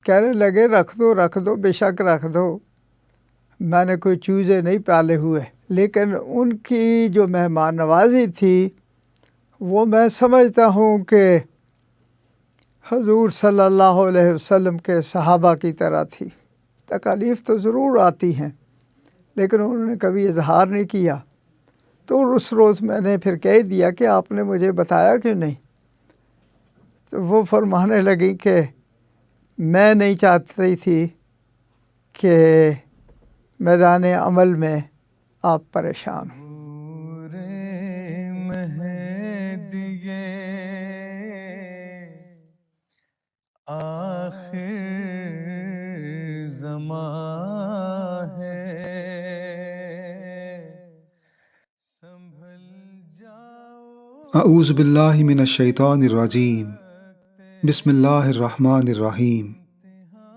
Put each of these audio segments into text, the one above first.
کہنے لگے رکھ دو بے شک رکھ دو، میں نے کوئی چوزے نہیں پالے ہوئے، لیکن ان کی جو مہمان نوازی تھی وہ میں سمجھتا ہوں کہ حضور صلی اللہ علیہ وسلم کے صحابہ کی طرح تھی۔ تکالیف تو ضرور آتی ہیں لیکن انہوں نے کبھی اظہار نہیں کیا۔ تو اس روز میں نے پھر کہہ دیا کہ آپ نے مجھے بتایا کیوں نہیں؟ تو وہ فرمانے لگی کہ میں نہیں چاہتی تھی کہ میدان عمل میں آپ پریشان ہوں۔ آخر زمان ہے سنبھل جاؤ۔ اعوذ باللہ من الشیطان الرجیم، بسم اللہ الرحمن الرحیم۔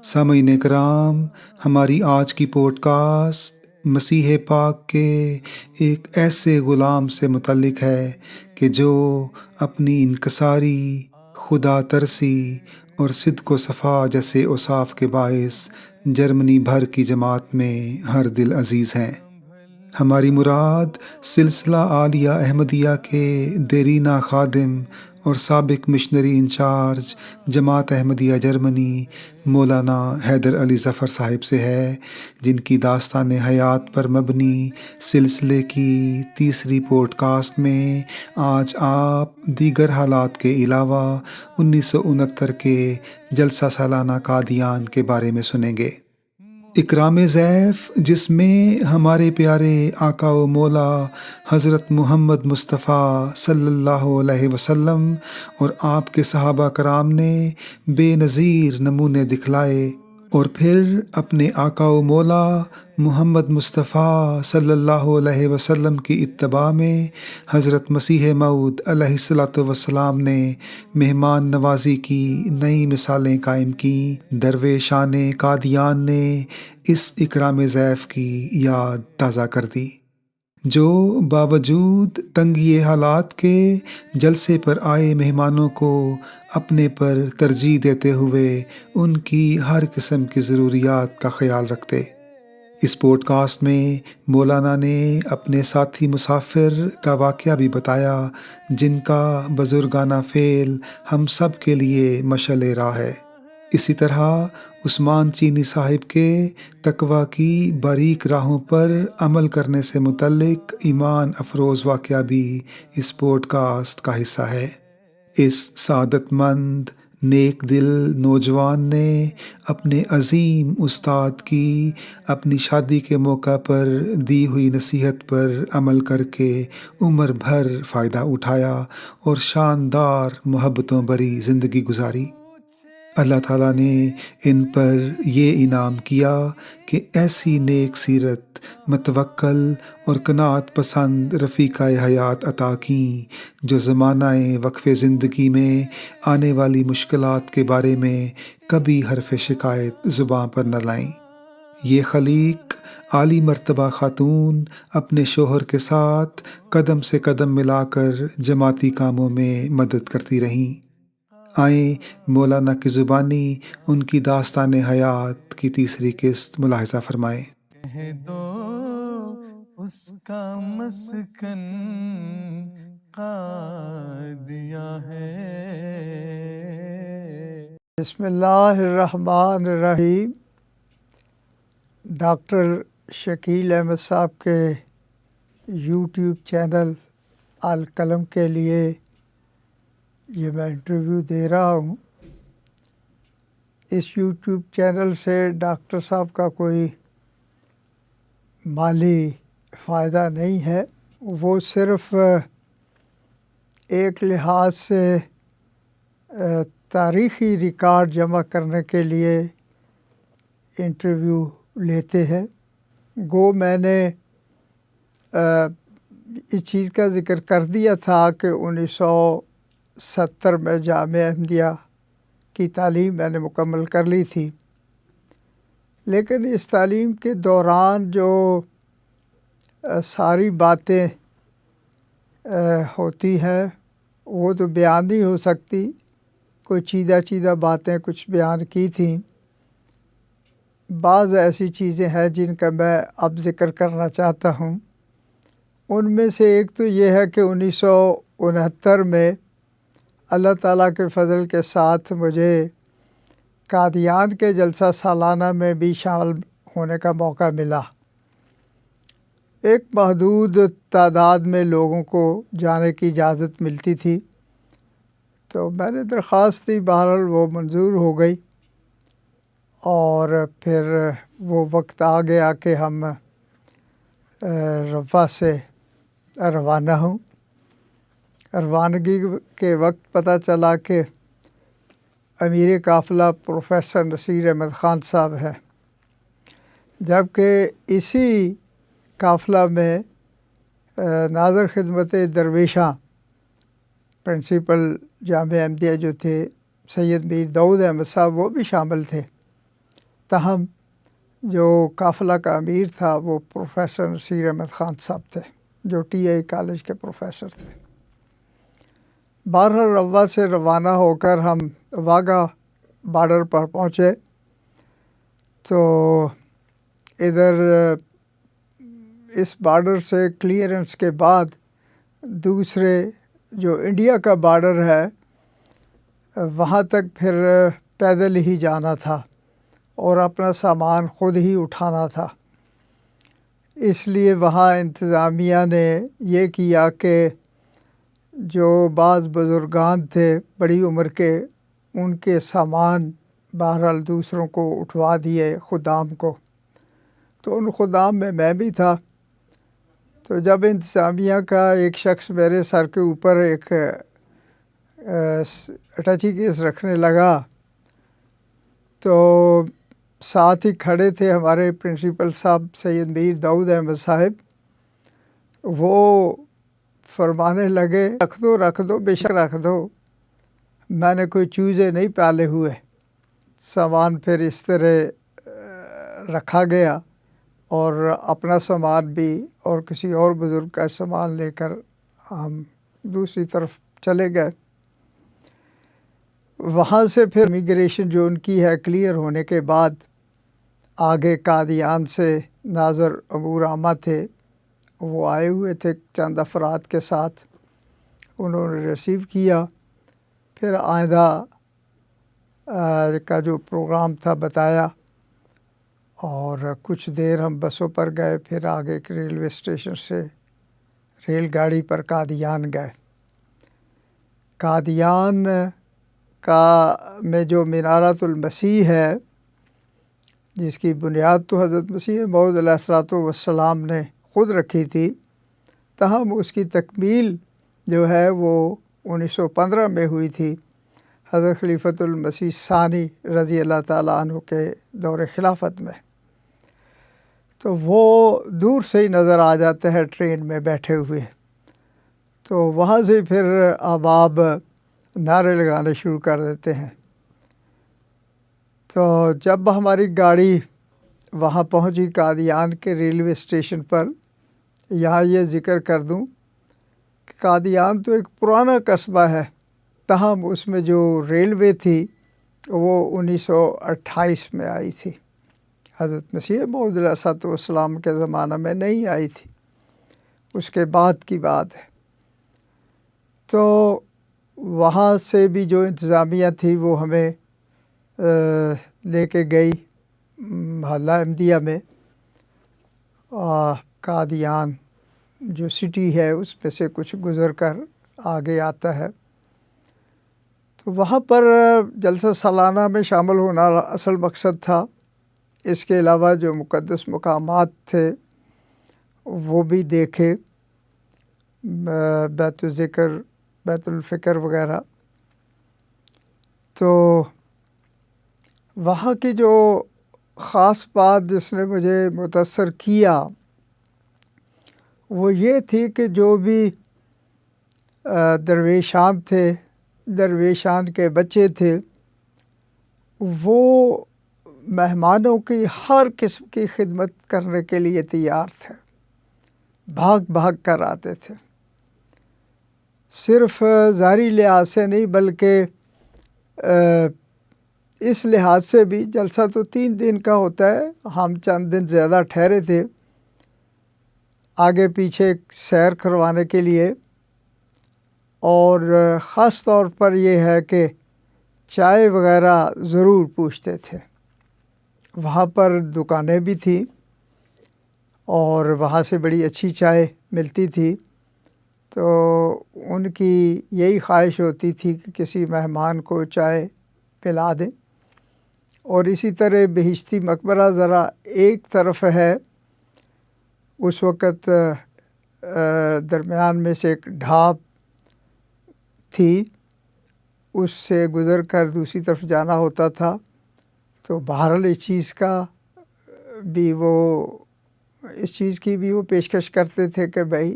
سامعین کرام، ہماری آج کی پوڈ کاسٹ مسیح پاک کے ایک ایسے غلام سے متعلق ہے کہ جو اپنی انکساری، خدا ترسی اور صدق و صفا جیسے اوصاف کے باعث جرمنی بھر کی جماعت میں ہر دل عزیز ہیں۔ ہماری مراد سلسلہ عالیہ احمدیہ کے دیرینہ خادم اور سابق مشنری انچارج جماعت احمدیہ جرمنی مولانا حیدر علی ظفر صاحب سے ہے، جن کی داستان حیات پر مبنی سلسلے کی تیسری پوڈ کاسٹ میں آج آپ دیگر حالات کے علاوہ 1969 کے جلسہ سالانہ قادیان کے بارے میں سنیں گے۔ اکرام ضیف، جس میں ہمارے پیارے آقا و مولا حضرت محمد مصطفیٰ صلی اللہ علیہ وسلم اور آپ کے صحابہ کرام نے بے نظیر نمونے دکھلائے، اور پھر اپنے آقا و مولا محمد مصطفیٰ صلی اللہ علیہ وسلم کی اتباع میں حضرت مسیح موعود علیہ الصلوۃ والسلام نے مہمان نوازی کی نئی مثالیں قائم کیں۔ درویشان قادیان نے اس اکرام ضیف کی یاد تازہ کر دی، جو باوجود تنگی حالات کے جلسے پر آئے مہمانوں کو اپنے پر ترجیح دیتے ہوئے ان کی ہر قسم کی ضروریات کا خیال رکھتے۔ اس پوڈ کاسٹ میں مولانا نے اپنے ساتھی مسافر کا واقعہ بھی بتایا، جن کا بزرگانہ فعل ہم سب کے لیے مشعل راہ ہے۔ اسی طرح عثمان چینی صاحب کے تقویٰ کی باریک راہوں پر عمل کرنے سے متعلق ایمان افروز واقعہ بھی اس پوڈ کاسٹ کا حصہ ہے۔ اس سعادت مند نیک دل نوجوان نے اپنے عظیم استاد کی اپنی شادی کے موقع پر دی ہوئی نصیحت پر عمل کر کے عمر بھر فائدہ اٹھایا اور شاندار محبتوں بھری زندگی گزاری۔ اللہ تعالیٰ نے ان پر یہ انعام کیا کہ ایسی نیک سیرت، متوکل اور قناعت پسند رفیقہ حیات عطا کیں، جو زمانہ وقف زندگی میں آنے والی مشکلات کے بارے میں کبھی حرف شکایت زباں پر نہ لائیں۔ یہ خلیق عالی مرتبہ خاتون اپنے شوہر کے ساتھ قدم سے قدم ملا کر جماعتی کاموں میں مدد کرتی رہیں۔ آئیں مولانا کی زبانی ان کی داستان حیات کی تیسری قسط ملاحظہ فرمائیں۔ کہہ دو اس کا مسکن قادیہ ہے۔ بسم اللہ الرحمن الرحیم۔ ڈاکٹر شکیل احمد صاحب کے یوٹیوب چینل القلم کے لیے یہ میں انٹرویو دے رہا ہوں۔ اس یوٹیوب چینل سے ڈاکٹر صاحب کا کوئی مالی فائدہ نہیں ہے، وہ صرف ایک لحاظ سے تاریخی ریکارڈ جمع کرنے کے لیے انٹرویو لیتے ہیں۔ گو میں نے اس چیز کا ذکر کر دیا تھا کہ 1970 میں جامعہ احمدیہ کی تعلیم میں نے مکمل کر لی تھی، لیکن اس تعلیم کے دوران جو ساری باتیں ہوتی ہیں وہ تو بیان نہیں ہو سکتی، کوئی چیدہ باتیں کچھ بیان کی تھیں، بعض ایسی چیزیں ہیں جن کا میں اب ذکر کرنا چاہتا ہوں۔ ان میں سے ایک تو یہ ہے کہ 1969 میں اللہ تعالیٰ کے فضل کے ساتھ مجھے قادیان کے جلسہ سالانہ میں بھی شامل ہونے کا موقع ملا۔ ایک محدود تعداد میں لوگوں کو جانے کی اجازت ملتی تھی، تو میں نے درخواست دی، بہرحال وہ منظور ہو گئی، اور پھر وہ وقت آ گیا کہ ہم رفح سے روانہ ہوں۔ روانگی کے وقت پتہ چلا کہ امیر قافلہ پروفیسر نصیر احمد خان صاحب ہیں، جبکہ اسی قافلہ میں ناظر خدمت درویشاں پرنسپل جامعہ احمدیہ جو تھے سید میر داؤد احمد صاحب، وہ بھی شامل تھے۔ تاہم جو قافلہ کا امیر تھا وہ پروفیسر نصیر احمد خان صاحب تھے، جو ٹی آئی کالج کے پروفیسر تھے۔ بہرحال روا سے روانہ ہو کر ہم واگا بارڈر پر پہنچے، تو ادھر اس بارڈر سے کلیئرنس کے بعد دوسرے جو انڈیا کا بارڈر ہے وہاں تک پھر پیدل ہی جانا تھا اور اپنا سامان خود ہی اٹھانا تھا۔ اس لیے وہاں انتظامیہ نے یہ کیا کہ جو بعض بزرگان تھے بڑی عمر کے، ان کے سامان بہرحال دوسروں کو اٹھوا دیے، خدام کو۔ تو ان خدام میں میں بھی تھا۔ تو جب انتظامیہ کا ایک شخص میرے سر کے اوپر ایک اٹیچی کیس رکھنے لگا، تو ساتھ ہی کھڑے تھے ہمارے پرنسپل صاحب سید میر داؤد احمد صاحب۔ وہ فرمانے لگے، رکھ دو بے شک رکھ دو، میں نے کوئی چوزے نہیں پالے ہوئے۔ سامان پھر اس طرح رکھا گیا، اور اپنا سامان بھی اور کسی اور بزرگ کا سامان لے کر ہم دوسری طرف چلے گئے۔ وہاں سے پھر امیگریشن جو ان کی ہے کلیئر ہونے کے بعد آگے قادیان سے ناظر امور عامہ تھے، وہ آئے ہوئے تھے چند افراد کے ساتھ، انہوں نے ریسیو کیا۔ پھر آئندہ کا جو پروگرام تھا بتایا، اور کچھ دیر ہم بسوں پر گئے، پھر آگے کے ریلوے اسٹیشن سے ریل گاڑی پر قادیان گئے۔ قادیان کا میں جو منارۃ المسیح ہے، جس کی بنیاد تو حضرت مسیح موعود علیہ الصلوۃ والسلام نے خود رکھی تھی، تاہم اس کی تکمیل جو ہے وہ 1915 میں ہوئی تھی، حضرت خلیفۃ المسیح ثانی رضی اللہ تعالیٰ عنہ کے دور خلافت میں۔ تو وہ دور سے ہی نظر آ جاتے ہیں ٹرین میں بیٹھے ہوئے۔ تو وہاں سے پھر احباب نعرے لگانے شروع کر دیتے ہیں۔ تو جب ہماری گاڑی وہاں پہنچی قادیان کے ریلوے اسٹیشن پر، یہاں یہ ذکر کر دوں کہ قادیان تو ایک پرانا قصبہ ہے، تاہم اس میں جو ریلوے تھی وہ 1928 میں آئی تھی، حضرت مسیح موعود علیہ الصلوۃ والسلام کے زمانہ میں نہیں آئی تھی، اس کے بعد کی بات ہے۔ تو وہاں سے بھی جو انتظامیہ تھی وہ ہمیں لے کے گئی محلہ احمدیہ میں، قادیان جو سٹی ہے اس پہ سے کچھ گزر کر آگے آتا ہے۔ تو وہاں پر جلسہ سالانہ میں شامل ہونا اصل مقصد تھا۔ اس کے علاوہ جو مقدس مقامات تھے وہ بھی دیکھے، بیت الذکر، بیت الفکر وغیرہ۔ تو وہاں کی جو خاص بات جس نے مجھے متاثر کیا وہ یہ تھی کہ جو بھی درویشان تھے، درویشان کے بچے تھے، وہ مہمانوں کی ہر قسم کی خدمت کرنے کے لیے تیار تھے، بھاگ بھاگ کر آتے تھے، صرف ظاہری لحاظ سے نہیں بلکہ اس لحاظ سے بھی جلسہ تو 3 دن کا ہوتا ہے، ہم چند دن زیادہ ٹھہرے تھے آگے پیچھے سیر کروانے کے لیے، اور خاص طور پر یہ ہے کہ چائے وغیرہ ضرور پوچھتے تھے۔ وہاں پر دکانیں بھی تھیں اور وہاں سے بڑی اچھی چائے ملتی تھی، تو ان کی یہی خواہش ہوتی تھی کہ کسی مہمان کو چائے پلا دیں۔ اور اسی طرح بہشتی مقبرہ ذرا ایک طرف ہے، اس وقت درمیان میں سے ایک ڈھاب تھی، اس سے گزر کر دوسری طرف جانا ہوتا تھا، تو بہرحال اس چیز کی بھی وہ پیشکش کرتے تھے کہ بھائی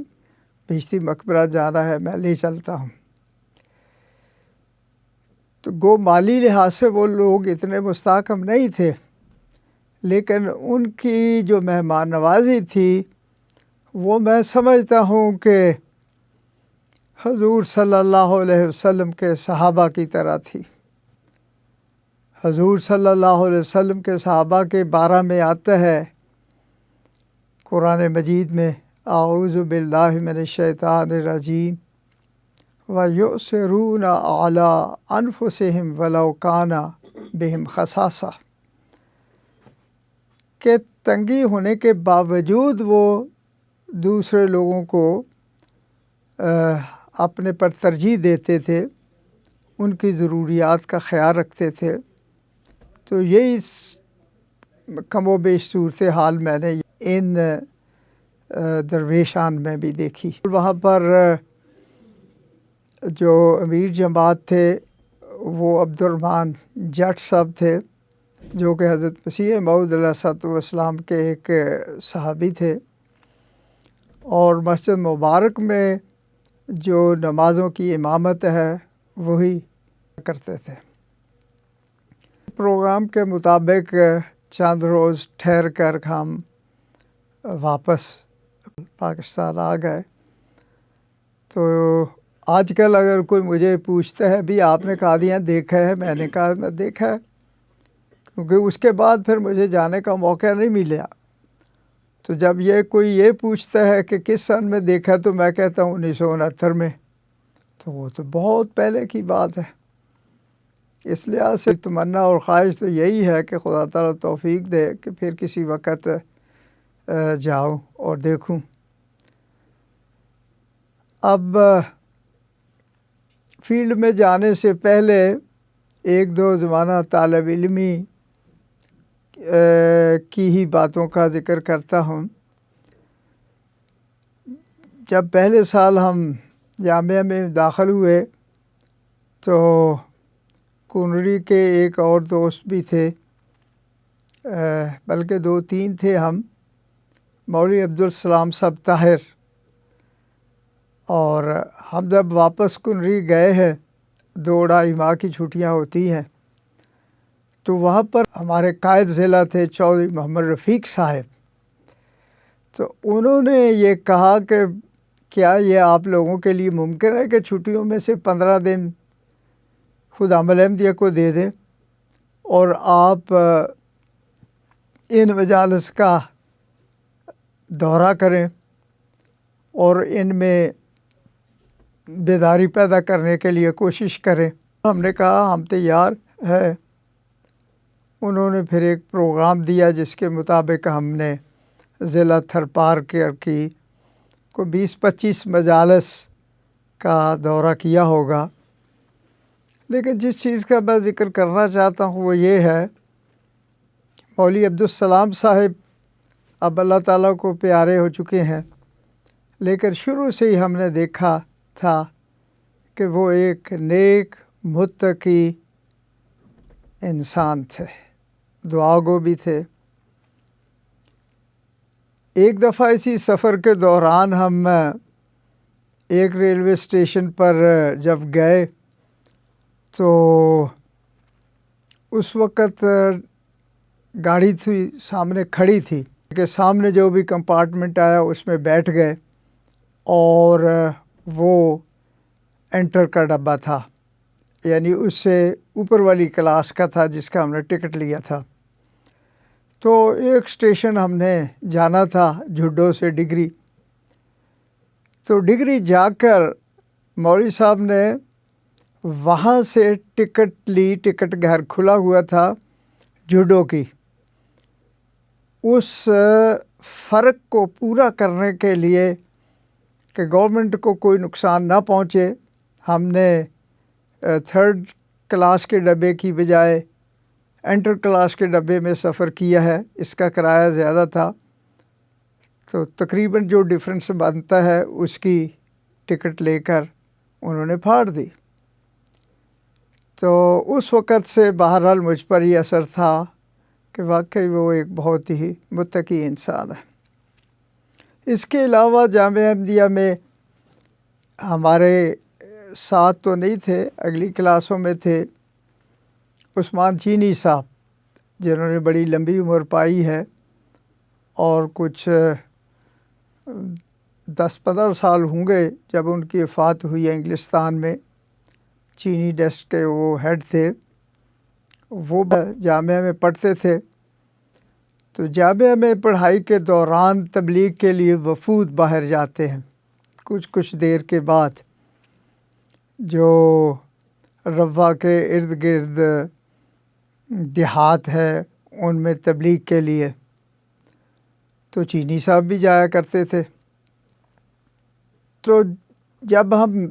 بہشتی مقبرہ جانا ہے، میں لے چلتا ہوں۔ تو گو مالی لحاظ سے وہ لوگ اتنے مستحکم نہیں تھے، لیکن ان کی جو مہمان نوازی تھی وہ میں سمجھتا ہوں کہ حضور صلی اللہ علیہ وسلم کے صحابہ کی طرح تھی۔ حضور صلی اللہ علیہ وسلم کے صحابہ کے بارے میں آتا ہے قرآن مجید میں، اعوذ باللہ من الشیطان الرجیم وَيُؤْثِرُونَ عَلَىٰ أَنفُسِهِمْ وَلَوْ كَانَ بِهِمْ خَصَاصَةٌ، کہ تنگی ہونے کے باوجود وہ دوسرے لوگوں کو اپنے پر ترجیح دیتے تھے، ان کی ضروریات کا خیال رکھتے تھے۔ تو یہی کم و بیش صورتحال میں نے ان درویشان میں بھی دیکھی۔ وہاں پر جو امیر جماعت تھے وہ عبد الرحمن جٹ صاحب تھے، جو کہ حضرت مسیح موعود علیہ الصلوۃ والسلام کے ایک صحابی تھے، اور مسجد مبارک میں جو نمازوں کی امامت ہے وہی کرتے تھے۔ پروگرام کے مطابق چند روز ٹھہر کر ہم واپس پاکستان آ گئے۔ تو آج کل اگر کوئی مجھے پوچھتا ہے بھی آپ نے قادیان دیکھا ہے، میں نے کہا میں دیکھا ہے، کیونکہ اس کے بعد پھر مجھے جانے کا موقع نہیں ملا۔ تو جب کوئی یہ پوچھتا ہے کہ کس سن میں دیکھا، تو میں کہتا ہوں 1969 میں، تو وہ تو بہت پہلے کی بات ہے۔ اس لحاظ سے تمنا اور خواہش تو یہی ہے کہ خدا تعالیٰ توفیق دے کہ پھر کسی وقت جاؤں اور دیکھوں۔ اب فیلڈ میں جانے سے پہلے 1-2 زمانہ طالب علمی کی ہی باتوں کا ذکر کرتا ہوں۔ جب پہلے سال ہم جامعہ میں داخل ہوئے تو کنری کے ایک اور دوست بھی تھے، بلکہ 2-3 تھے ہم، مولوی عبدالسلام صاحب طاہر، اور ہم جب واپس کنری گئے ہیں 2-2.5 ماہ کی چھٹیاں ہوتی ہیں، تو وہاں پر ہمارے قائد ضلع تھے چودھری محمد رفیق صاحب۔ تو انہوں نے یہ کہا کہ کیا یہ آپ لوگوں کے لیے ممکن ہے کہ چھٹیوں میں سے 15 دن خدامت احمدیہ کو دے دیں اور آپ ان مجالس کا دورہ کریں اور ان میں بیداری پیدا کرنے کے لیے کوشش کریں۔ ہم نے کہا ہم تیار ہے۔ انہوں نے پھر ایک پروگرام دیا جس کے مطابق ہم نے ضلع تھرپار کی کو 20-25 مجالس کا دورہ کیا ہوگا۔ لیکن جس چیز کا میں ذکر کرنا چاہتا ہوں وہ یہ ہے، مولوی عبدالسلام صاحب اب اللہ تعالیٰ کو پیارے ہو چکے ہیں، لیکن شروع سے ہی ہم نے دیکھا تھا کہ وہ ایک نیک متقی انسان تھے، دعا گو بھی تھے۔ ایک دفعہ اسی سفر کے دوران ہم ایک ریلوے اسٹیشن پر جب گئے تو اس وقت گاڑی تھی سامنے کھڑی تھی کہ سامنے جو بھی کمپارٹمنٹ آیا اس میں بیٹھ گئے، اور وہ انٹر کا ڈبہ تھا یعنی اس سے اوپر والی کلاس کا تھا جس کا ہم نے ٹکٹ لیا تھا۔ تو ایک اسٹیشن ہم نے جانا تھا جھڈو سے ڈگری، تو ڈگری جا کر مولوی صاحب نے وہاں سے ٹکٹ لی، ٹکٹ گھر کھلا ہوا تھا جھڈو کی۔ اس فرق کو پورا کرنے کے لیے کہ گورنمنٹ کو کوئی نقصان نہ پہنچے، ہم نے تھرڈ کلاس کے ڈبے کی بجائے انٹر کلاس کے ڈبے میں سفر کیا ہے۔ اس کا کرایہ زیادہ تھا، تو تقریباً جو ڈفرینس بنتا ہے اس کی ٹکٹ لے کر انہوں نے پھاڑ دی۔ تو اس وقت سے بہرحال مجھ پر یہ اثر تھا کہ واقعی وہ ایک بہت ہی متقی انسان ہے۔ اس کے علاوہ جامعہ احمدیہ میں ہمارے ساتھ تو نہیں تھے، اگلی کلاسوں میں تھے عثمان چینی صاحب، جنہوں نے بڑی لمبی عمر پائی ہے اور کچھ 10-15 سال ہوں گے جب ان کی وفات ہوئی ہے انگلستان میں۔ چینی ڈیسک کے وہ ہیڈ تھے، وہ جامعہ میں پڑھتے تھے۔ تو جامعہ میں پڑھائی کے دوران تبلیغ کے لیے وفود باہر جاتے ہیں، کچھ دیر کے بعد جو روا کے ارد گرد دیہات ہے ان میں تبلیغ کے لیے، تو چینی صاحب بھی جایا کرتے تھے۔ تو جب ہم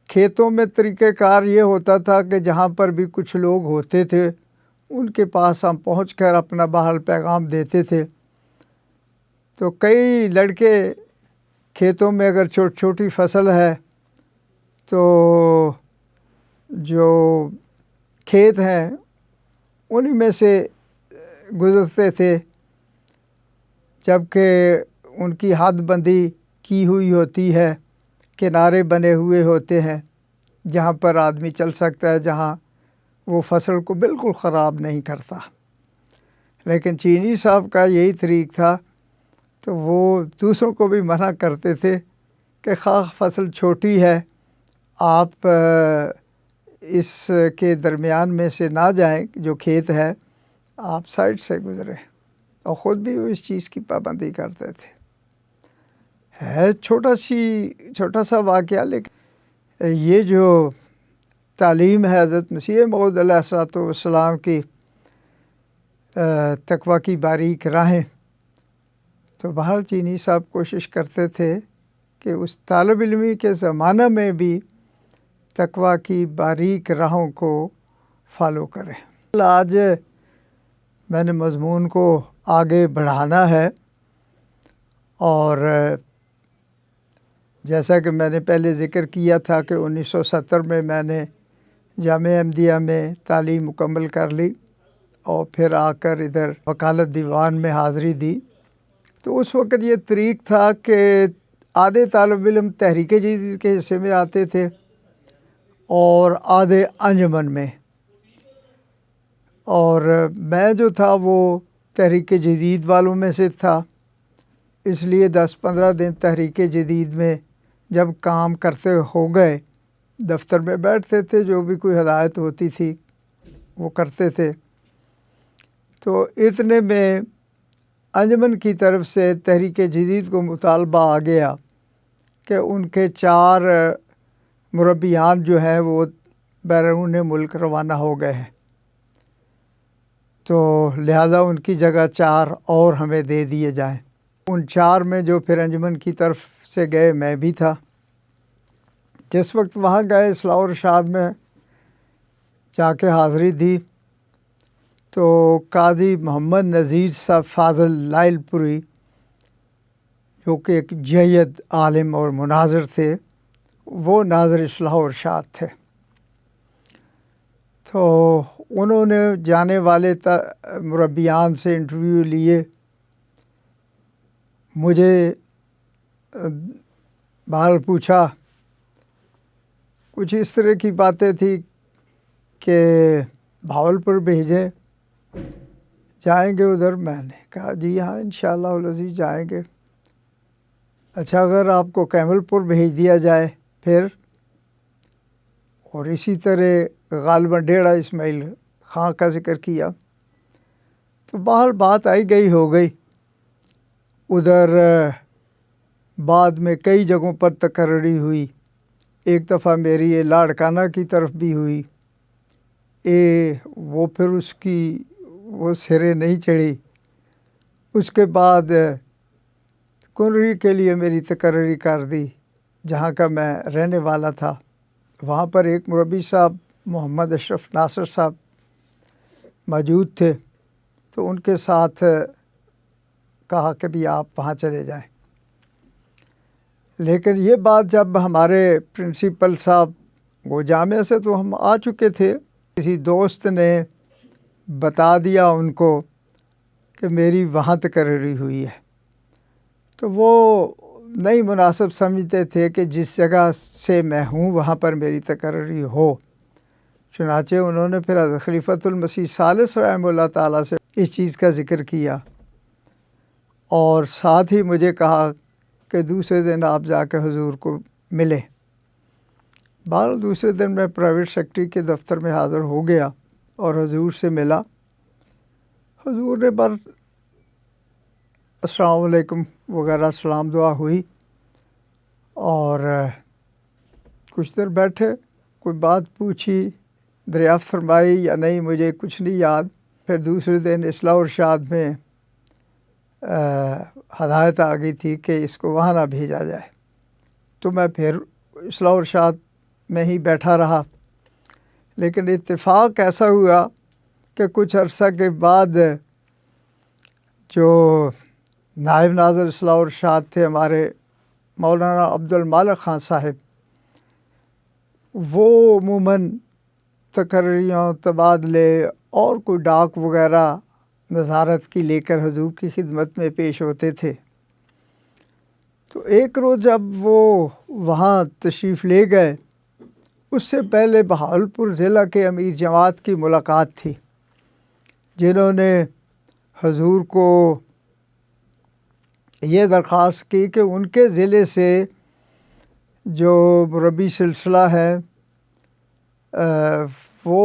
کھیتوں میں طریقہ کار یہ ہوتا تھا کہ جہاں پر بھی کچھ لوگ ہوتے تھے ان کے پاس ہم پہنچ کر اپنا بہرحال پیغام دیتے تھے۔ تو کئی لڑکے کھیتوں میں اگر چھوٹی فصل ہے تو جو کھیت ہیں انہی میں سے گزرتے تھے، جبکہ ان کی حد بندی کی ہوئی ہوتی ہے، کنارے بنے ہوئے ہوتے ہیں جہاں پر آدمی چل سکتا ہے، جہاں وہ فصل کو بالکل خراب نہیں کرتا۔ لیکن چینی صاحب کا یہی طریق تھا، تو وہ دوسروں کو بھی منع کرتے تھے کہ خواہ فصل چھوٹی ہے آپ اس کے درمیان میں سے نہ جائیں، جو کھیت ہے آپ سائڈ سے گزریں، اور خود بھی وہ اس چیز کی پابندی کرتے تھے۔ ہے چھوٹا سا واقعہ، لیکن یہ جو تعلیم ہے حضرت مسیح موعود علیہ الصلوۃ والسلام کی تقویٰ کی باریک راہیں، تو بہرحال چینی صاحب کوشش کرتے تھے کہ اس طالب علمی کے زمانہ میں بھی تقویٰ کی باریک راہوں کو فالو کریں۔ آج میں نے مضمون کو آگے بڑھانا ہے، اور جیسا کہ میں نے پہلے ذکر کیا تھا کہ 1970 میں نے جامعہ احمدیہ میں تعلیم مکمل کر لی اور پھر آ کر ادھر وکالت دیوان میں حاضری دی۔ تو اس وقت یہ طریق تھا کہ آدھے طالب علم تحریک جدید کے حصے میں آتے تھے اور آدھے انجمن میں، اور میں جو تھا وہ تحریک جدید والوں میں سے تھا۔ اس لیے 10-15 دن تحریک جدید میں جب کام کرتے ہو گئے، دفتر میں بیٹھتے تھے، جو بھی کوئی ہدایت ہوتی تھی وہ کرتے تھے۔ تو اتنے میں انجمن کی طرف سے تحریک جدید کو مطالبہ آ گیا کہ ان کے 4 مربیان جو ہیں وہ بیرون ملک روانہ ہو گئے ہیں، تو لہذا ان کی جگہ 4 اور ہمیں دے دیے جائیں۔ ان 4 میں جو پھر انجمن کی طرف سے گئے میں بھی تھا۔ جس وقت وہاں گئے اصلاح و ارشاد میں جا کے حاضری دی، تو قاضی محمد نذیر صاحب فاضل لائل پوری، جو کہ ایک جید عالم اور مناظر تھے، وہ ناظر اصلاح و ارشاد تھے۔ تو انہوں نے جانے والے مربیان سے انٹرویو لیے، مجھے بحال پوچھا، کچھ اس طرح کی باتیں تھی کہ بھاولپور بھیجیں، جائیں گے ادھر؟ میں نے کہا جی ہاں انشاءاللہ العزیز جائیں گے۔ اچھا اگر آپ کو کیمل پور بھیج دیا جائے پھر؟ اور اسی طرح غالباً ڈیڑھا اسماعیل خان کا ذکر کیا۔ تو بہرحال بات آئی گئی ہو گئی۔ ادھر بعد میں کئی جگہوں پر تقرری ہوئی۔ ایک دفعہ میری یہ لاڑکانہ کی طرف بھی ہوئی، وہ پھر اس کی وہ سرے نہیں چڑھی۔ اس کے بعد کنری کے لیے میری تقرری کر دی، جہاں کا میں رہنے والا تھا۔ وہاں پر ایک مربی صاحب محمد اشرف ناصر صاحب موجود تھے، تو ان کے ساتھ کہا کہ بھی آپ وہاں چلے جائیں۔ لیکن یہ بات جب ہمارے پرنسپل صاحب وہ جامعہ سے تو ہم آ چکے تھے، کسی دوست نے بتا دیا ان کو کہ میری وہاں تقرری ہوئی ہے، تو وہ نہیں مناسب سمجھتے تھے کہ جس جگہ سے میں ہوں وہاں پر میری تقرری ہو۔ چنانچہ انہوں نے پھر حضرت خلیفۃ المسیح ثالث رحمہ اللہ تعالیٰ سے اس چیز کا ذکر کیا، اور ساتھ ہی مجھے کہا کہ دوسرے دن آپ جا کے حضور کو ملے۔ بہرحال دوسرے دن میں پرائیویٹ سیکرٹری کے دفتر میں حاضر ہو گیا اور حضور سے ملا۔ حضور نے بر السلام علیکم وغیرہ سلام دعا ہوئی، اور کچھ دیر بیٹھے، کوئی بات پوچھی، دریافت فرمائی یا نہیں مجھے کچھ نہیں یاد۔ پھر دوسرے دن اصلاح و ارشاد میں ہدایت آ گئی تھی کہ اس کو وہاں نہ بھیجا جائے، تو میں پھر اصلاح و ارشاد میں ہی بیٹھا رہا۔ لیکن اتفاق ایسا ہوا کہ کچھ عرصہ کے بعد جو نائب ناظر اصلاح و ارشاد تھے ہمارے مولانا عبد المالک خان صاحب، وہ عموماً تقرریوں، تبادلے اور کوئی ڈاک وغیرہ نظارت کی لے کر حضور کی خدمت میں پیش ہوتے تھے۔ تو ایک روز جب وہ وہاں تشریف لے گئے، اس سے پہلے بہاولپور ضلع کے امیر جماعت کی ملاقات تھی، جنہوں نے حضور کو یہ درخواست کی کہ ان کے ضلع سے جو مربی سلسلہ ہے وہ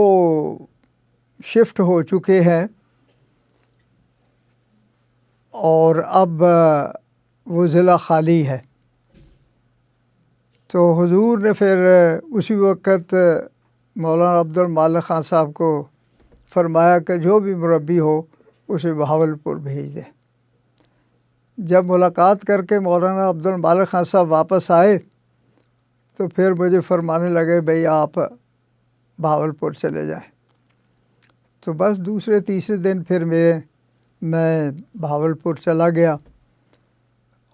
شفٹ ہو چکے ہیں، اور اب وہ ضلع خالی ہے۔ تو حضور نے پھر اسی وقت مولانا عبد المالک خان صاحب کو فرمایا کہ جو بھی مربی ہو اسے بہاولپور بھیج دے۔ جب ملاقات کر کے مولانا عبد المالک خان صاحب واپس آئے تو پھر مجھے فرمانے لگے بھئی آپ بہاولپور چلے جائیں۔ تو بس دوسرے تیسرے دن پھر میں بہاولپور چلا گیا،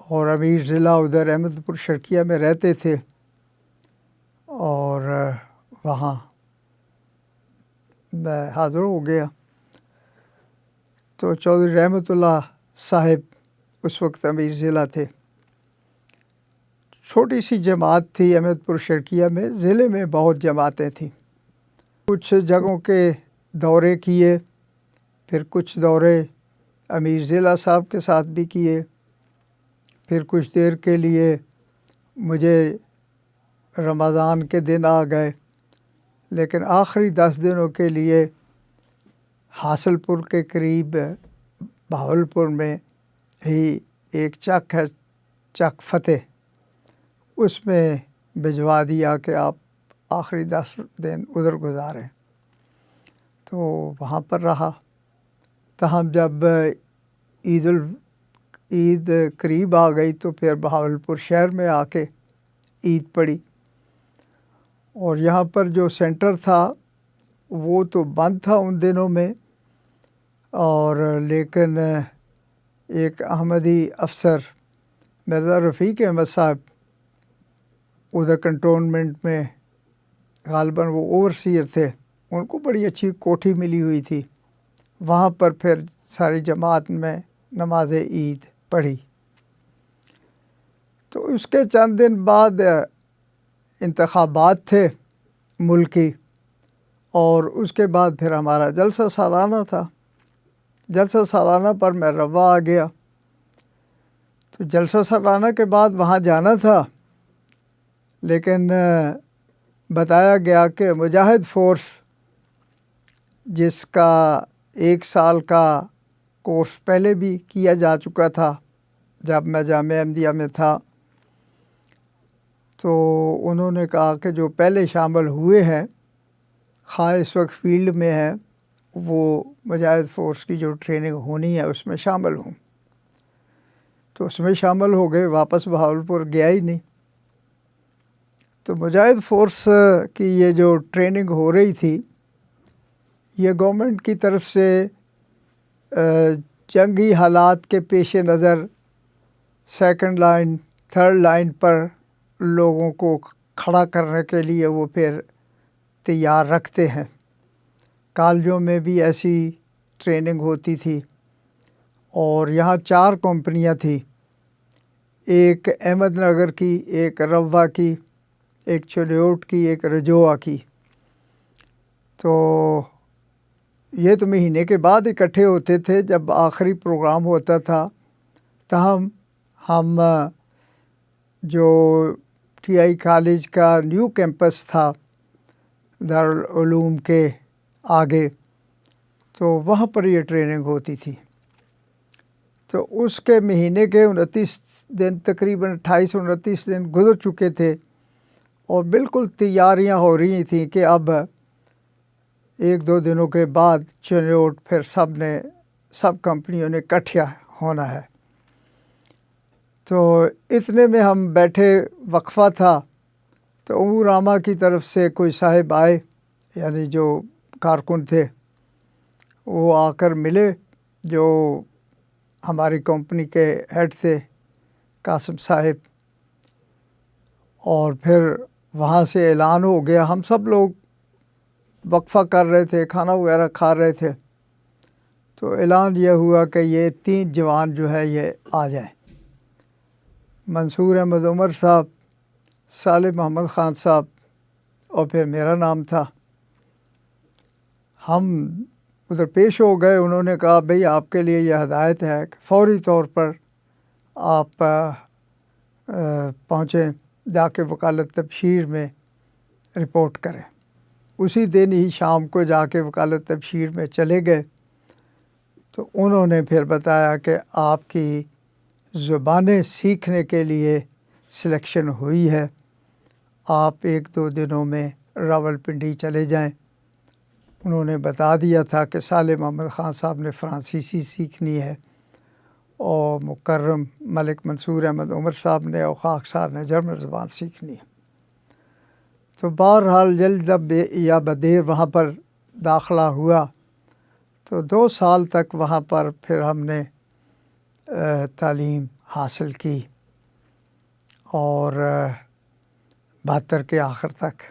اور امیر ضلع ادھر احمد پور شرقیہ میں رہتے تھے، اور وہاں میں حاضر ہو گیا۔ تو چودھری رحمت اللہ صاحب اس وقت امیر ضلع تھے۔ چھوٹی سی جماعت تھی احمد پور شرقیہ میں، ضلع میں بہت جماعتیں تھیں۔ کچھ جگہوں کے دورے کیے، پھر کچھ دورے امیر ضلع صاحب کے ساتھ بھی کیے، پھر کچھ دیر کے لیے مجھے رمضان کے دن آ گئے، لیکن آخری 10 دنوں کے لیے حاصل پور کے قریب بہاولپور میں ہی ایک چک ہے، چک فتح، اس میں بھجوا دیا کہ آپ آخری 10 دن ادھر گزاریں۔ تو وہاں پر رہا، تاہم جب عید قریب آ گئی تو پھر بہاولپور شہر میں آ کے عید پڑی، اور یہاں پر جو سینٹر تھا وہ تو بند تھا ان دنوں میں، اور لیکن ایک احمدی افسر مرزا رفیق احمد صاحب ادھر کنٹونمنٹ میں غالباً وہ اوورسیئر تھے، ان کو بڑی اچھی کوٹھی ملی ہوئی تھی، وہاں پر پھر ساری جماعت میں نماز عید پڑھی۔ تو اس کے چند دن بعد انتخابات تھے ملکی، اور اس کے بعد پھر ہمارا جلسہ سالانہ تھا۔ جلسہ سالانہ پر میں روا آ گیا، تو جلسہ سالانہ کے بعد وہاں جانا تھا، لیکن بتایا گیا کہ مجاہد فورس جس کا 1 سال کا کورس پہلے بھی کیا جا چکا تھا جب میں جامعہ احمدیہ میں تھا، تو انہوں نے کہا کہ جو پہلے شامل ہوئے ہیں خواہ اس وقت فیلڈ میں ہیں، وہ مجاہد فورس کی جو ٹریننگ ہونی ہے اس میں شامل ہوں۔ تو اس میں شامل ہو گئے، واپس بہاولپور گیا ہی نہیں۔ تو مجاہد فورس کی یہ جو ٹریننگ ہو رہی تھی، یہ گورنمنٹ کی طرف سے جنگی حالات کے پیش نظر 2nd لائن 3rd لائن پر لوگوں کو کھڑا کرنے کے لیے وہ پھر تیار رکھتے ہیں۔ کالجوں میں بھی ایسی ٹریننگ ہوتی تھی، اور یہاں 4 کمپنیاں تھیں، ایک احمد نگر کی، ایک روا کی، ایک چلیوٹ کی، ایک رجوع کی۔ تو یہ تو مہینے کے بعد اکٹھے ہوتے تھے جب آخری پروگرام ہوتا تھا، تاہم ہم جو ٹی آئی کالج کا نیو کیمپس تھا دارالعلوم کے آگے، تو وہاں پر یہ ٹریننگ ہوتی تھی۔ تو اس کے مہینے کے 29 دن، تقریباً 28-29 دن گزر چکے تھے، اور بالکل تیاریاں ہو رہی تھیں کہ اب 1-2 دنوں کے بعد چنوٹ پھر سب کمپنیوں نے اکٹھا ہونا ہے۔ تو اتنے میں ہم بیٹھے، وقفہ تھا، تو امور عامہ کی طرف سے کوئی صاحب آئے، یعنی جو کارکن تھے، وہ آ کر ملے، جو ہماری کمپنی کے ہیڈ تھے قاسم صاحب، اور پھر وہاں سے اعلان ہو گیا۔ ہم سب لوگ وقفہ کر رہے تھے، کھانا وغیرہ کھا رہے تھے، تو اعلان یہ ہوا کہ یہ 3 جوان جو ہے یہ آ جائیں، منصور احمد عمر صاحب، صالح محمد خان صاحب، اور پھر میرا نام تھا۔ ہم ادھر پیش ہو گئے، انہوں نے کہا بھئی آپ کے لیے یہ ہدایت ہے کہ فوری طور پر آپ پہنچیں، جا کے وکالت تبشیر میں رپورٹ کریں۔ اسی دن ہی شام کو جا کے وکالت تبشیر میں چلے گئے، تو انہوں نے پھر بتایا کہ آپ کی زبانیں سیکھنے کے لیے سلیکشن ہوئی ہے، آپ 1-2 دنوں میں راولپنڈی چلے جائیں۔ انہوں نے بتا دیا تھا کہ صالح محمد خان صاحب نے فرانسیسی سیکھنی ہے، اور مکرم ملک منصور احمد عمر صاحب نے اور خاکسار نے جرمن زبان سیکھنی ہے۔ تو بہرحال جلد یا بدیر وہاں پر داخلہ ہوا، تو 2 سال تک وہاں پر پھر ہم نے تعلیم حاصل کی، اور 72 کے آخر تک۔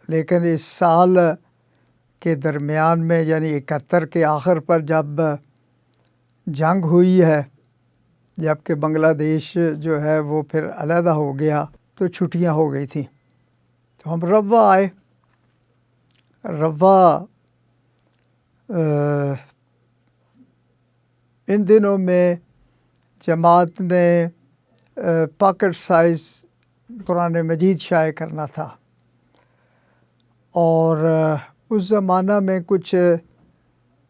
لیکن اس سال کے درمیان میں، یعنی 71 کے آخر پر جب جنگ ہوئی ہے، جب کہ بنگلہ دیش جو ہے وہ پھر علیحدہ ہو گیا، تو چھٹیاں ہو گئی تھیں، تو ہم روا آئے۔ روا ان دنوں میں جماعت نے پاکٹ سائز قرآن مجید شائع کرنا تھا، اور اس زمانہ میں کچھ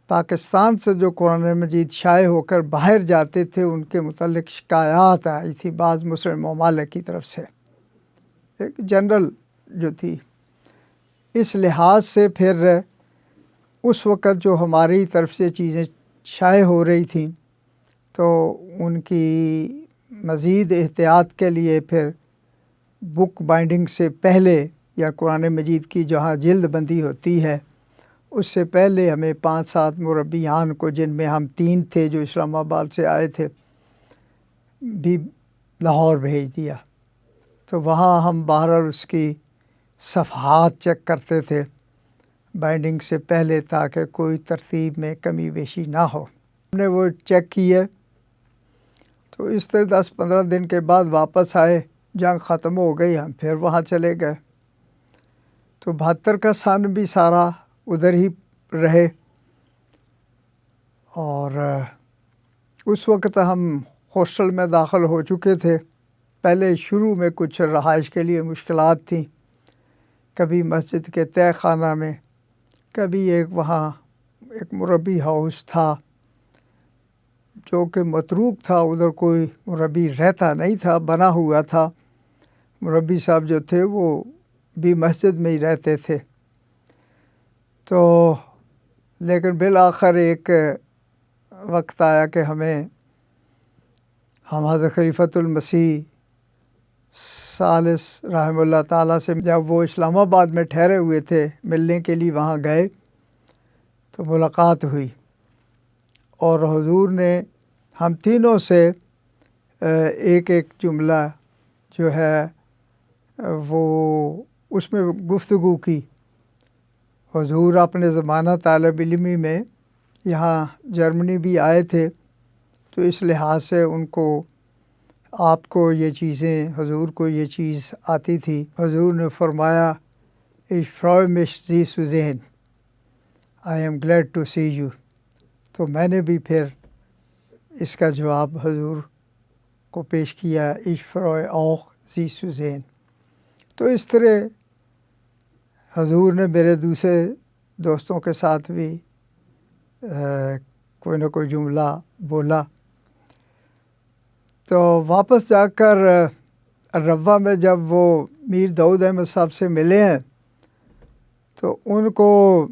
پاکستان سے جو قرآن مجید شائع ہو کر باہر جاتے تھے، ان کے متعلق شکایات آئی تھی بعض مسلم ممالک کی طرف سے، ایک جنرل جو تھی۔ اس لحاظ سے پھر اس وقت جو ہماری طرف سے چیزیں شائع ہو رہی تھیں، تو ان کی مزید احتیاط کے لیے پھر بک بائنڈنگ سے پہلے، یا قرآن مجید کی جہاں جلد بندی ہوتی ہے اس سے پہلے، ہمیں 5-7 مربیان کو، جن میں ہم 3 تھے جو اسلام آباد سے آئے تھے، بھی لاہور بھیج دیا۔ تو وہاں ہم بہرحال اس کی صفحات چیک کرتے تھے بائنڈنگ سے پہلے، تاکہ کوئی ترتیب میں کمی بیشی نہ ہو۔ ہم نے وہ چیک کیے، تو اس طرح 10-15 دن کے بعد واپس آئے، جنگ ختم ہو گئی، ہم پھر وہاں چلے گئے۔ تو 72 کا سن بھی سارا ادھر ہی رہے، اور اس وقت ہم ہاسٹل میں داخل ہو چکے تھے۔ پہلے شروع میں کچھ رہائش کے لیے مشکلات تھیں، کبھی مسجد کے تہہ خانہ میں، کبھی وہاں ایک مربی ہاؤس تھا جو کہ متروک تھا، ادھر کوئی مربی رہتا نہیں تھا، بنا ہوا تھا۔ مربی صاحب جو تھے وہ بھی مسجد میں ہی رہتے تھے۔ تو لیکن بالآخر ایک وقت آیا کہ ہم حضرت خلیفۃ المسیح ثالث رحمہ اللہ تعالیٰ سے جب وہ اسلام آباد میں ٹھہرے ہوئے تھے، ملنے کے لیے وہاں گئے تو ملاقات ہوئی، اور حضور نے ہم تینوں سے ایک جملہ جو ہے وہ اس میں گفتگو کی۔ حضور اپنے زمانہ طالب علمی میں یہاں جرمنی بھی آئے تھے، تو اس لحاظ سے ان کو آپ کو یہ چیزیں، حضور کو یہ چیز آتی تھی۔ حضور نے فرمایا Ich freue mich, Sie zu sehen. I am glad to see you. تو میں نے بھی پھر اس کا جواب حضور کو پیش کیا، Ich freue auch, Sie zu sehen. تو اس طرح حضور نے میرے دوسرے دوستوں کے ساتھ بھی کوئی نہ کوئی جملہ بولا۔ تو واپس جا کر روا میں جب وہ میر داؤد احمد صاحب سے ملے ہیں تو ان کو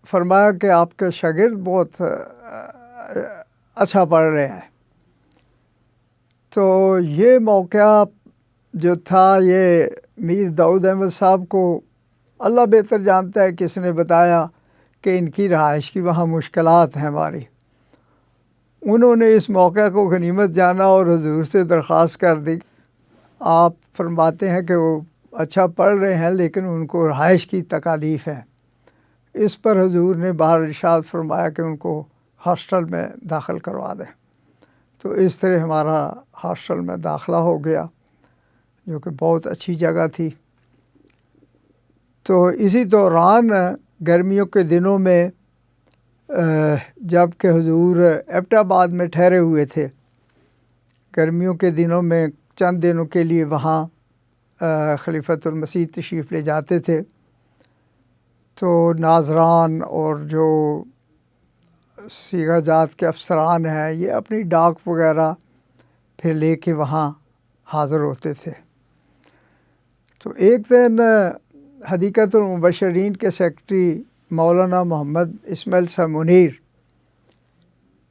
فرمایا کہ آپ کے شاگرد بہت اچھا پڑھ رہے ہیں۔ تو یہ موقع جو تھا، یہ میر داؤد احمد صاحب کو اللہ بہتر جانتا ہے کس نے بتایا کہ ان کی رہائش کی وہاں مشکلات ہیں ہماری۔ انہوں نے اس موقع کو غنیمت جانا اور حضور سے درخواست کر دی۔ آپ فرماتے ہیں کہ وہ اچھا پڑھ رہے ہیں لیکن ان کو رہائش کی تکالیف ہے۔ اس پر حضور نے باہر ارشاد فرمایا کہ ان کو ہاسٹل میں داخل کروا دیں۔ تو اس طرح ہمارا ہاسٹل میں داخلہ ہو گیا، جو کہ بہت اچھی جگہ تھی۔ تو اسی دوران گرمیوں کے دنوں میں جب کہ حضور ایبٹ آباد میں ٹھہرے ہوئے تھے، گرمیوں کے دنوں میں چند دنوں کے لیے وہاں خلیفۃ المسیح تشریف لے جاتے تھے، تو ناظران اور جو سیغہ جات کے افسران ہیں یہ اپنی ڈاک وغیرہ پھر لے کے وہاں حاضر ہوتے تھے۔ تو ایک دن حدیقۃ المبشرین کے سیکرٹری مولانا محمد اسماعیل صاحب منیر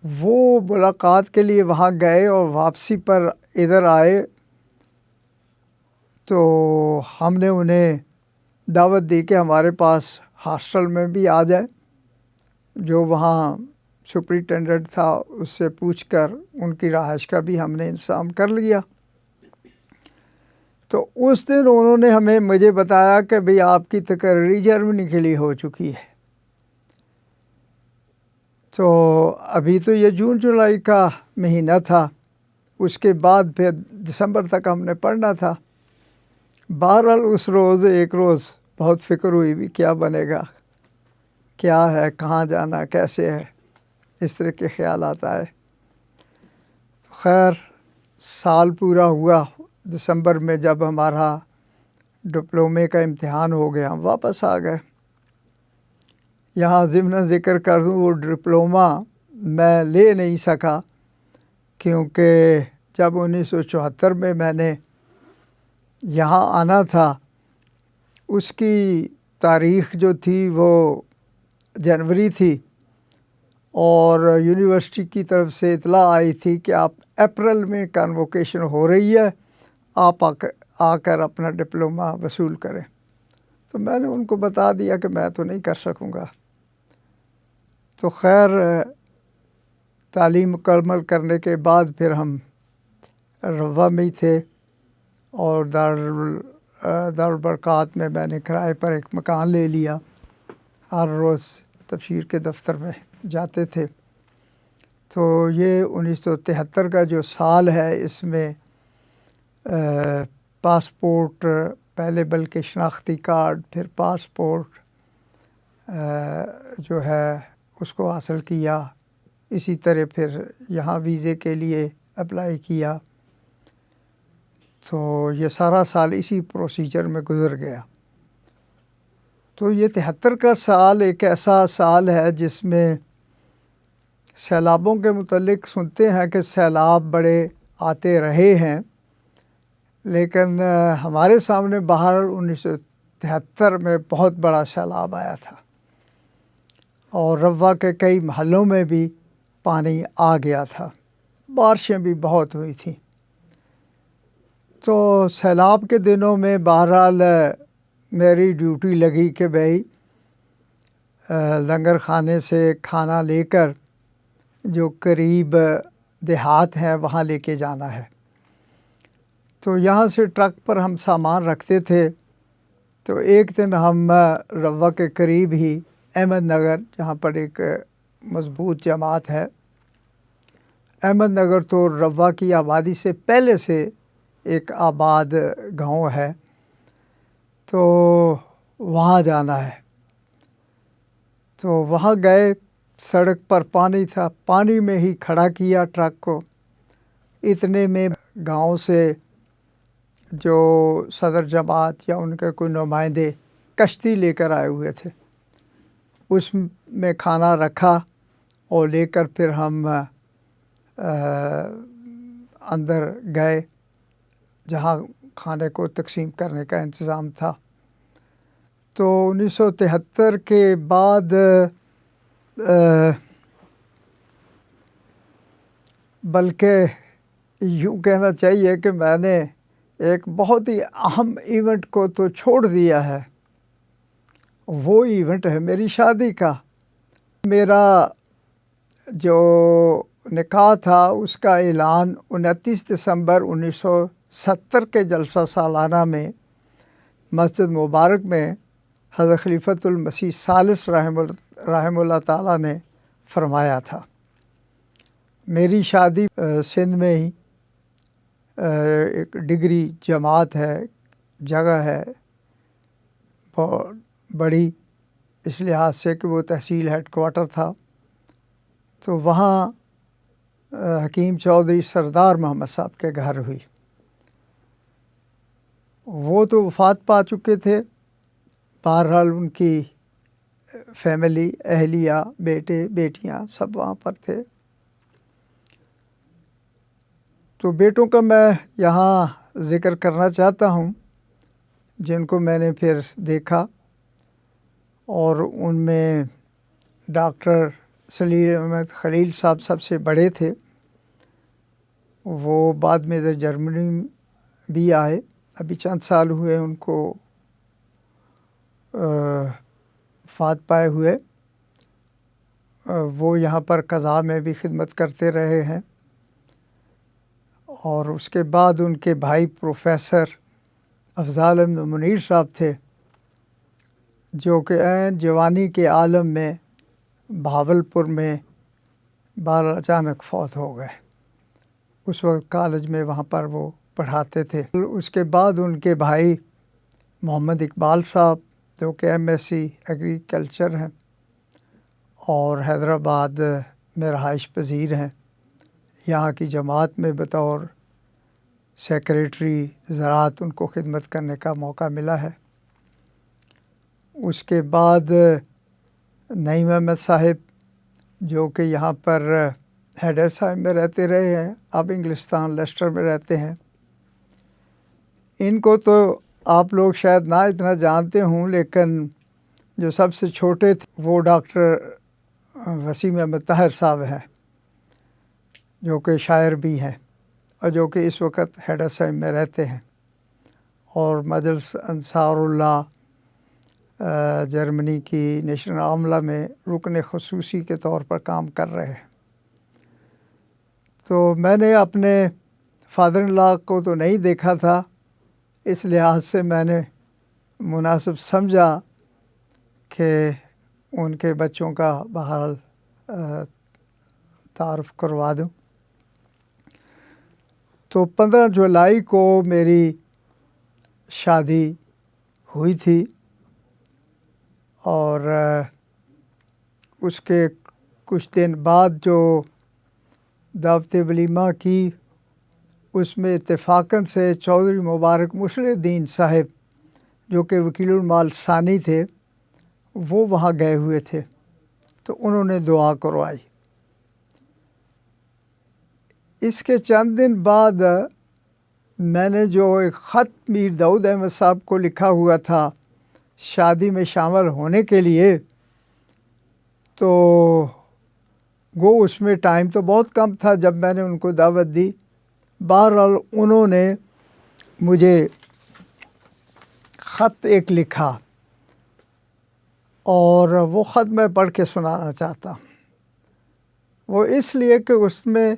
وہ ملاقات کے لیے وہاں گئے، اور واپسی پر ادھر آئے تو ہم نے انہیں دعوت دی کہ ہمارے پاس ہاسٹل میں بھی آ جائے۔ جو وہاں سپرنٹینڈنٹ تھا اس سے پوچھ کر ان کی رہائش کا بھی ہم نے انتظام کر لیا۔ تو اس دن انہوں نے مجھے بتایا کہ بھئی آپ کی تقرری جرمنی کے لیے ہو چکی ہے۔ تو ابھی تو یہ جون جولائی کا مہینہ تھا، اس کے بعد پھر دسمبر تک ہم نے پڑھنا تھا۔ بہرحال اس روز ایک روز بہت فکر ہوئی بھی کیا بنے گا، کیا ہے، کہاں جانا، کیسے ہے، اس طرح کے خیالات آئے۔ خیر سال پورا ہوا، دسمبر میں جب ہمارا ڈپلومے کا امتحان ہو گیا ہم واپس آ گئے۔ یہاں ضمن ذکر کر دوں وہ ڈپلومہ میں لے نہیں سکا، کیونکہ جب 1974 میں نے یہاں آنا تھا، اس کی تاریخ جو تھی وہ جنوری تھی، اور یونیورسٹی کی طرف سے اطلاع آئی تھی کہ آپ اپریل میں کنووکیشن ہو رہی ہے، آپ آ کر اپنا ڈپلومہ وصول کریں۔ تو میں نے ان کو بتا دیا کہ میں تو نہیں کر سکوں گا۔ تو خیر تعلیم مکمل کرنے کے بعد پھر ہم روا میں ہی تھے، اور دارالبرکات میں نے کرائے پر ایک مکان لے لیا، ہر روز تبشیر کے دفتر میں جاتے تھے۔ تو یہ 1973 کا جو سال ہے، اس میں پاسپورٹ پہلے بلکہ شناختی کارڈ، پھر پاسپورٹ جو ہے اس کو حاصل کیا، اسی طرح پھر یہاں ویزے کے لیے اپلائی کیا۔ تو یہ سارا سال اسی پروسیجر میں گزر گیا۔ تو یہ 73 کا سال ایک ایسا سال ہے جس میں سیلابوں کے متعلق سنتے ہیں کہ سیلاب بڑے آتے رہے ہیں، لیکن ہمارے سامنے بہرحال 1973 میں بہت بڑا سیلاب آیا تھا اور روا کے کئی محلوں میں بھی پانی آ گیا تھا، بارشیں بھی بہت ہوئی تھیں۔ تو سیلاب کے دنوں میں بہرحال میری ڈیوٹی لگی کہ بھائی لنگر خانے سے کھانا لے کر جو قریب دیہات ہیں وہاں لے کے جانا ہے۔ تو یہاں سے ٹرک پر ہم سامان رکھتے تھے۔ تو ایک دن ہم روا کے قریب ہی احمد نگر، جہاں پر ایک مضبوط جماعت ہے، احمد نگر تو روا کی آبادی سے پہلے سے ایک آباد گاؤں ہے، تو وہاں جانا ہے۔ تو وہاں گئے، سڑک پر پانی تھا، پانی میں ہی کھڑا کیا ٹرک کو۔ اتنے میں گاؤں سے جو صدر جماعت یا ان کے کوئی نمائندے کشتی لے کر آئے ہوئے تھے، اس میں کھانا رکھا اور لے کر پھر ہم اندر گئے جہاں کھانے کو تقسیم کرنے کا انتظام تھا۔ تو 1973 کے بعد بلکہ یوں کہنا چاہیے کہ میں نے ایک بہت ہی اہم ایونٹ کو تو چھوڑ دیا ہے۔ وہ ایونٹ ہے میری شادی کا۔ میرا جو نکاح تھا اس کا اعلان 29 دسمبر 1970 کے جلسہ سالانہ میں مسجد مبارک میں حضرت خلیفۃ المسیح ثالث رحمہ اللہ تعالیٰ نے فرمایا تھا۔ میری شادی سندھ میں ہی ایک ڈگری جماعت ہے، جگہ ہے بہت بڑی، اس لحاظ سے کہ وہ تحصیل ہیڈ کوارٹر تھا۔ تو وہاں حکیم چودھری سردار محمد صاحب کے گھر ہوئی۔ وہ تو وفات پا چکے تھے، بہرحال ان کی فیملی، اہلیہ، بیٹے بیٹیاں سب وہاں پر تھے۔ تو بیٹوں کا میں یہاں ذکر کرنا چاہتا ہوں جن کو میں نے پھر دیکھا، اور ان میں ڈاکٹر سلیم احمد خلیل صاحب سب سے بڑے تھے۔ وہ بعد میں ادھر جرمنی بھی آئے، ابھی چند سال ہوئے ان کو وفات پائے ہوئے۔ وہ یہاں پر قضاء میں بھی خدمت کرتے رہے ہیں۔ اور اس کے بعد ان کے بھائی پروفیسر افضال احمد منیر صاحب تھے، جو کہ عین جوانی کے عالم میں بہاولپور میں اچانک فوت ہو گئے۔ اس وقت کالج میں وہاں پر وہ پڑھاتے تھے۔ اس کے بعد ان کے بھائی محمد اقبال صاحب، جو کہ MSc ایگریکلچر ہیں اور حیدرآباد میں رہائش پذیر ہیں، یہاں کی جماعت میں بطور سیکریٹری زراعت ان کو خدمت کرنے کا موقع ملا ہے۔ اس کے بعد نعیم احمد صاحب، جو کہ یہاں پر ہیڈر صاحب میں رہتے رہے ہیں، اب انگلستان لیسٹر میں رہتے ہیں۔ ان کو تو آپ لوگ شاید نہ اتنا جانتے ہوں، لیکن جو سب سے چھوٹے تھے وہ ڈاکٹر وسیم احمد طاہر صاحب ہیں، جو کہ شاعر بھی ہیں اور جو کہ اس وقت ہیڈر صاحب میں رہتے ہیں، اور مجلس انصار اللہ جرمنی کی نیشنل عاملہ میں رکن خصوصی کے طور پر کام کر رہے ہیں۔ تو میں نے اپنے فادر ان لا کو تو نہیں دیکھا تھا، اس لحاظ سے میں نے مناسب سمجھا کہ ان کے بچوں کا بہرحال تعارف کروا دوں۔ تو 15 جولائی کو میری شادی ہوئی تھی، اور اس کے کچھ دن بعد جو دعوت ولیمہ کی، اس میں اتفاقاً سے چودھری مبارک مصلح الدین صاحب، جو کہ وکیل المال ثانی تھے، وہ وہاں گئے ہوئے تھے تو انہوں نے دعا کروائی۔ اس کے چند دن بعد میں نے جو ایک خط میر داؤد احمد صاحب کو لکھا ہوا تھا شادی میں شامل ہونے کے لیے، تو وہ اس میں ٹائم تو بہت کم تھا جب میں نے ان کو دعوت دی۔ بہرحال انہوں نے مجھے خط ایک لکھا اور وہ خط میں پڑھ کے سنانا چاہتا ہوں۔ وہ اس لیے کہ اس میں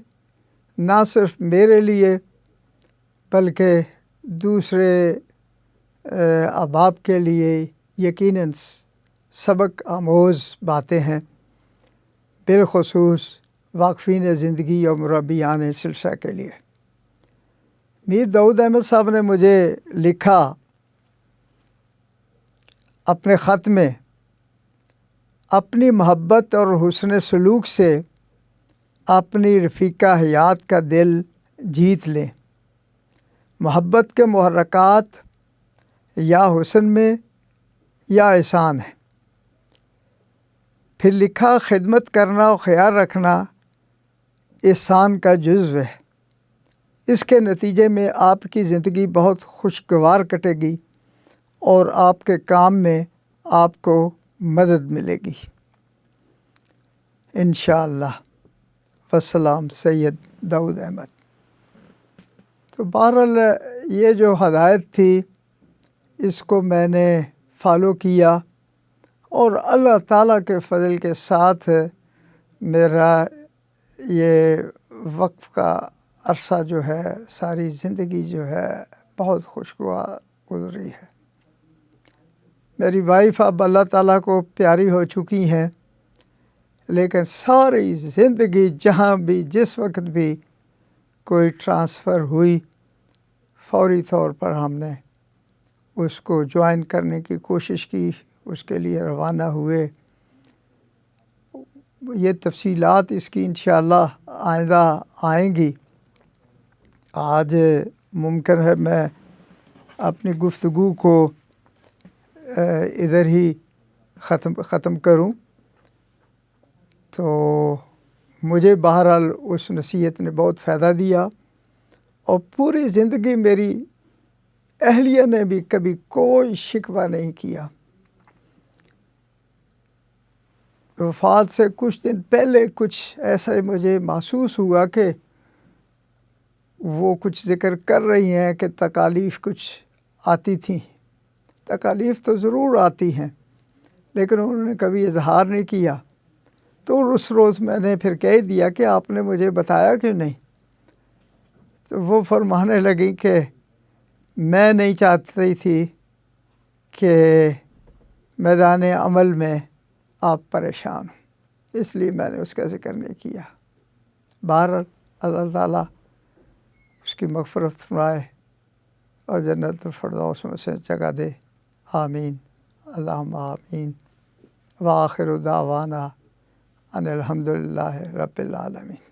نہ صرف میرے لیے بلکہ دوسرے احباب کے لیے یقیناً سبق آموز باتیں ہیں، بالخصوص واقفین زندگی اور مربیان سلسلہ کے لیے۔ میر داؤد احمد صاحب نے مجھے لکھا اپنے خط میں، اپنی محبت اور حسن سلوک سے اپنی رفیقہ حیات کا دل جیت لیں۔ محبت کے محرکات یا حسن میں یا احسان ہے۔ پھر لکھا، خدمت کرنا اور خیال رکھنا احسان کا جزو ہے۔ اس کے نتیجے میں آپ کی زندگی بہت خوشگوار کٹے گی اور آپ کے کام میں آپ کو مدد ملے گی انشاءاللہ۔ والسلام، سید داؤد احمد۔ تو بہرحال یہ جو ہدایت تھی اس کو میں نے فالو کیا اور اللہ تعالیٰ کے فضل کے ساتھ میرا یہ وقف کا عرصہ جو ہے، ساری زندگی جو ہے بہت خوشگوار گزری ہے۔ میری وائف اب اللہ تعالیٰ کو پیاری ہو چکی ہیں، لیکن ساری زندگی جہاں بھی جس وقت بھی کوئی ٹرانسفر ہوئی فوری طور پر ہم نے اس کو جوائن کرنے کی کوشش کی، اس کے لیے روانہ ہوئے۔ یہ تفصیلات اس کی انشاءاللہ آئندہ آئیں گی۔ آج ممکن ہے میں اپنی گفتگو کو ادھر ہی ختم کروں۔ تو مجھے بہرحال اس نصیحت نے بہت فائدہ دیا اور پوری زندگی میری اہلیہ نے بھی کبھی کوئی شکوہ نہیں کیا۔ وفات سے کچھ دن پہلے کچھ ایسا مجھے محسوس ہوا کہ وہ کچھ ذکر کر رہی ہیں کہ تکالیف کچھ آتی تھیں۔ تکالیف تو ضرور آتی ہیں، لیکن انہوں نے کبھی اظہار نہیں کیا۔ تو اس روز میں نے پھر کہہ دیا کہ آپ نے مجھے بتایا کیوں نہیں؟ تو وہ فرمانے لگی کہ میں نہیں چاہتی تھی کہ میدان عمل میں آپ پریشان ہوں، اس لیے میں نے اس کا ذکر نہیں کیا۔ بہرحال اللہ تعالیٰ اس کی مغفرت فرمائے اور جنت الفردوس میں سے جگہ دے، آمین، اللہم آمین۔ وآخر دعوانا ان الحمدللہ رب العالمین۔